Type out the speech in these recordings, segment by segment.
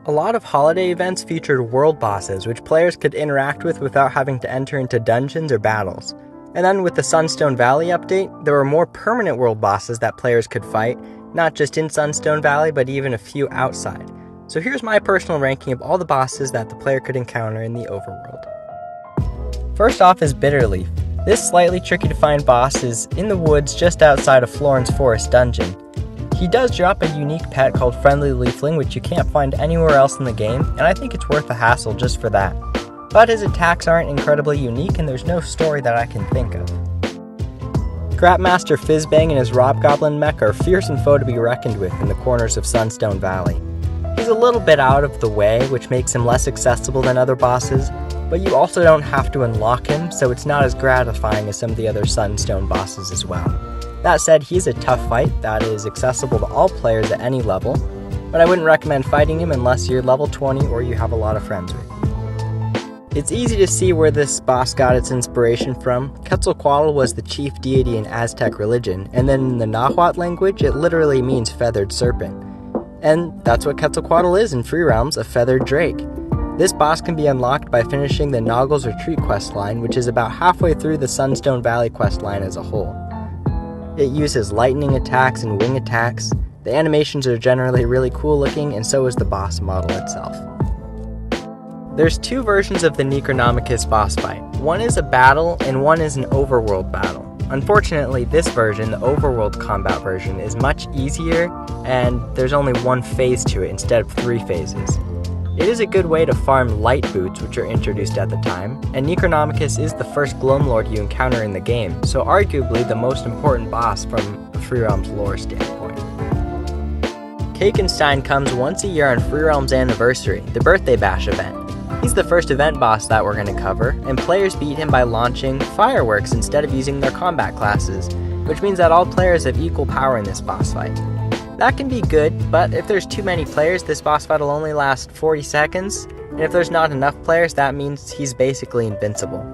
A lot of holiday events featured world bosses, which players could interact with without having to enter into dungeons or battles. And then with the Sunstone Valley update, there were more permanent world bosses that players could fight, not just in Sunstone Valley, but even a few outside. So here's my personal ranking of all the bosses that the player could encounter in the overworld. First off is Bitterleaf. This slightly tricky to find boss is in the woods just outside of Florence Forest dungeon. He does drop a unique pet called Friendly Leafling, which you can't find anywhere else in the game, and I think it's worth the hassle just for that. But his attacks aren't incredibly unique, and there's no story that I can think of. Scrapmaster Fizzbang and his Robgoblin mech are a fearsome foe to be reckoned with in the corners of Sunstone Valley. He's a little bit out of the way, which makes him less accessible than other bosses, but you also don't have to unlock him, so it's not as gratifying as some of the other Sunstone bosses as well. That said, he's a tough fight that is accessible to all players at any level, but I wouldn't recommend fighting him unless you're level 20 or you have a lot of friends with you. It's easy to see where this boss got its inspiration from. Quetzalcoatl was the chief deity in Aztec religion, and then in the Nahuatl language, it literally means feathered serpent. And that's what Quetzalcoatl is in Free Realms, a feathered drake. This boss can be unlocked by finishing the Noggles Retreat questline, which is about halfway through the Sunstone Valley questline as a whole. It uses lightning attacks and wing attacks. The animations are generally really cool looking, and so is the boss model itself. There's two versions of the Necronomicus boss fight. One is a battle, and one is an overworld battle. Unfortunately, this version, the overworld combat version, is much easier, and there's only one phase to it instead of 3 phases. It is a good way to farm light boots, which are introduced at the time, and Necronomicus is the first Gloamlord you encounter in the game, so arguably the most important boss from a Free Realms lore standpoint. Kakenstein comes once a year on Free Realms Anniversary, the Birthday Bash event. He's the first event boss that we're going to cover, and players beat him by launching fireworks instead of using their combat classes, which means that all players have equal power in this boss fight. That can be good, but if there's too many players, this boss fight will only last 40 seconds, and if there's not enough players, that means he's basically invincible.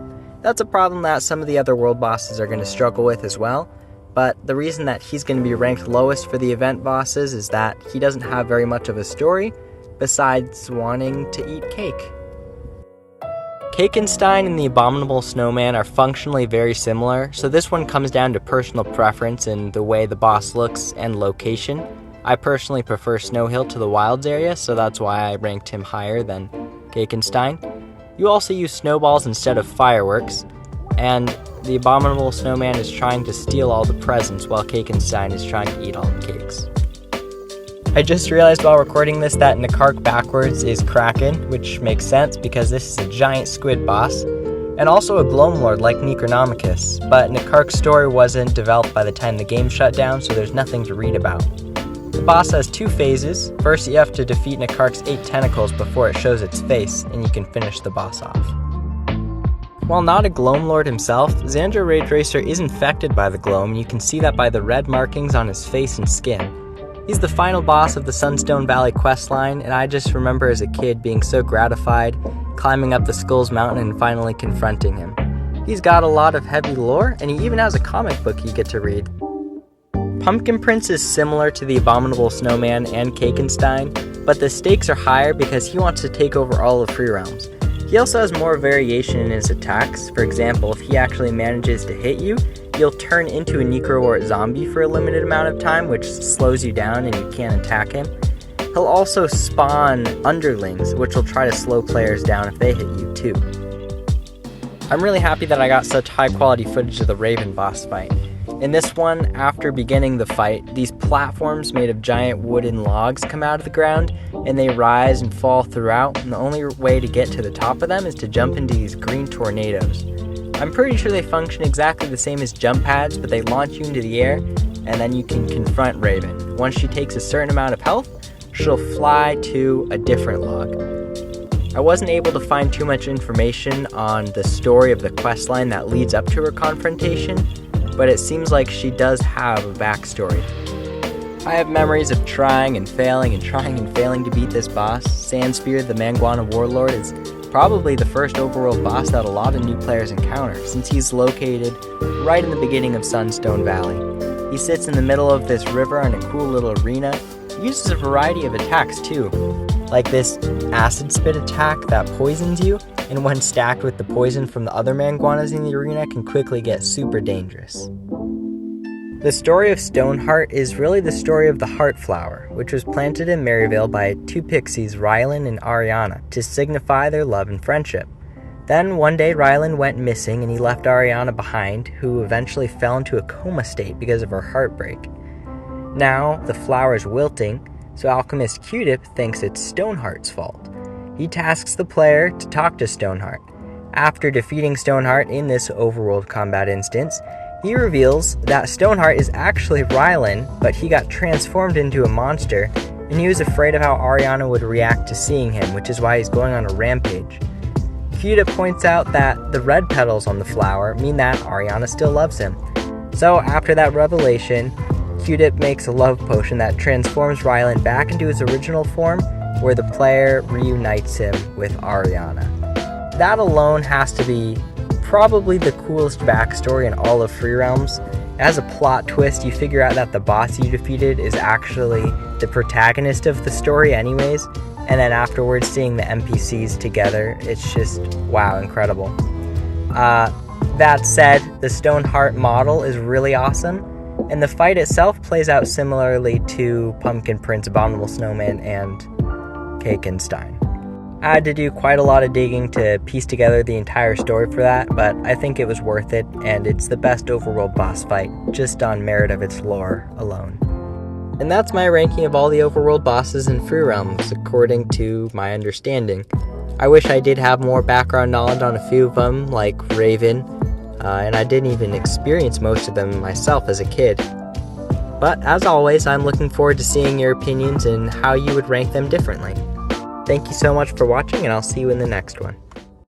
That's a problem that some of the other world bosses are going to struggle with as well, but the reason that he's going to be ranked lowest for the event bosses is that he doesn't have very much of a story, besides wanting to eat cake. Kakenstein and the Abominable Snowman are functionally very similar, so this one comes down to personal preference in the way the boss looks and location. I personally prefer Snow Hill to the Wilds area, so that's why I ranked him higher than Kakenstein. You also use snowballs instead of fireworks, and the Abominable Snowman is trying to steal all the presents while Kakenstein is trying to eat all the cakes. I just realized while recording this that Nekark backwards is Kraken, which makes sense because this is a giant squid boss, and also a Gloamlord like Necronomicus, but Nekark's story wasn't developed by the time the game shut down, so there's nothing to read about. The boss has 2 phases. First, you have to defeat Nekark's 8 tentacles before it shows its face, and you can finish the boss off. While not a Gloamlord himself, Xandra Raytracer is infected by the Gloam, and you can see that by the red markings on his face and skin. He's the final boss of the Sunstone Valley questline, and I just remember as a kid being so gratified, climbing up the Skulls Mountain and finally confronting him. He's got a lot of heavy lore, and he even has a comic book you get to read. Pumpkin Prince is similar to the Abominable Snowman and Kakenstein, but the stakes are higher because he wants to take over all of Free Realms. He also has more variation in his attacks. For example, if he actually manages to hit you, you'll turn into a Necrowart zombie for a limited amount of time, which slows you down and you can't attack him. He'll also spawn underlings, which will try to slow players down if they hit you too. I'm really happy that I got such high quality footage of the Raven boss fight. In this one, after beginning the fight, these platforms made of giant wooden logs come out of the ground, and they rise and fall throughout, and the only way to get to the top of them is to jump into these green tornadoes. I'm pretty sure they function exactly the same as jump pads, but they launch you into the air, and then you can confront Raven. Once she takes a certain amount of health, she'll fly to a different log. I wasn't able to find too much information on the story of the questline that leads up to her confrontation, but it seems like she does have a backstory. I have memories of trying and failing to beat this boss. Sandspear, the Manguana Warlord, is probably the first overworld boss that a lot of new players encounter, since he's located right in the beginning of Sunstone Valley. He sits in the middle of this river in a cool little arena. He uses a variety of attacks too. like this acid spit attack that poisons you, and when stacked with the poison from the other Manguanas in the arena can quickly get super dangerous. The story of Stoneheart is really the story of the Heart Flower, which was planted in Maryville by two pixies, Rylan and Ariana, to signify their love and friendship. Then one day Rylan went missing and he left Ariana behind, who eventually fell into a coma state because of her heartbreak. Now the flower is wilting, so alchemist Q-Tip thinks it's Stoneheart's fault. He tasks the player to talk to Stoneheart. After defeating Stoneheart in this overworld combat instance, he reveals that Stoneheart is actually Rylan, but he got transformed into a monster, and he was afraid of how Ariana would react to seeing him, which is why he's going on a rampage. Q-Tip points out that the red petals on the flower mean that Ariana still loves him. So after that revelation, Q-Tip makes a love potion that transforms Rylan back into his original form, where the player reunites him with Ariana. That alone has to be probably the coolest backstory in all of Free Realms. As a plot twist, you figure out that the boss you defeated is actually the protagonist of the story anyways, and then afterwards seeing the NPCs together, it's just, wow, incredible. That said, the Stoneheart model is really awesome, and the fight itself plays out similarly to Pumpkin Prince, Abominable Snowman, and Kakenstein. I had to do quite a lot of digging to piece together the entire story for that, but I think it was worth it, and it's the best overworld boss fight, just on merit of its lore alone. And that's my ranking of all the overworld bosses in Free Realms, according to my understanding. I wish I did have more background knowledge on a few of them, like Raven, and I didn't even experience most of them myself as a kid. But as always, I'm looking forward to seeing your opinions and how you would rank them differently. Thank you so much for watching, and I'll see you in the next one.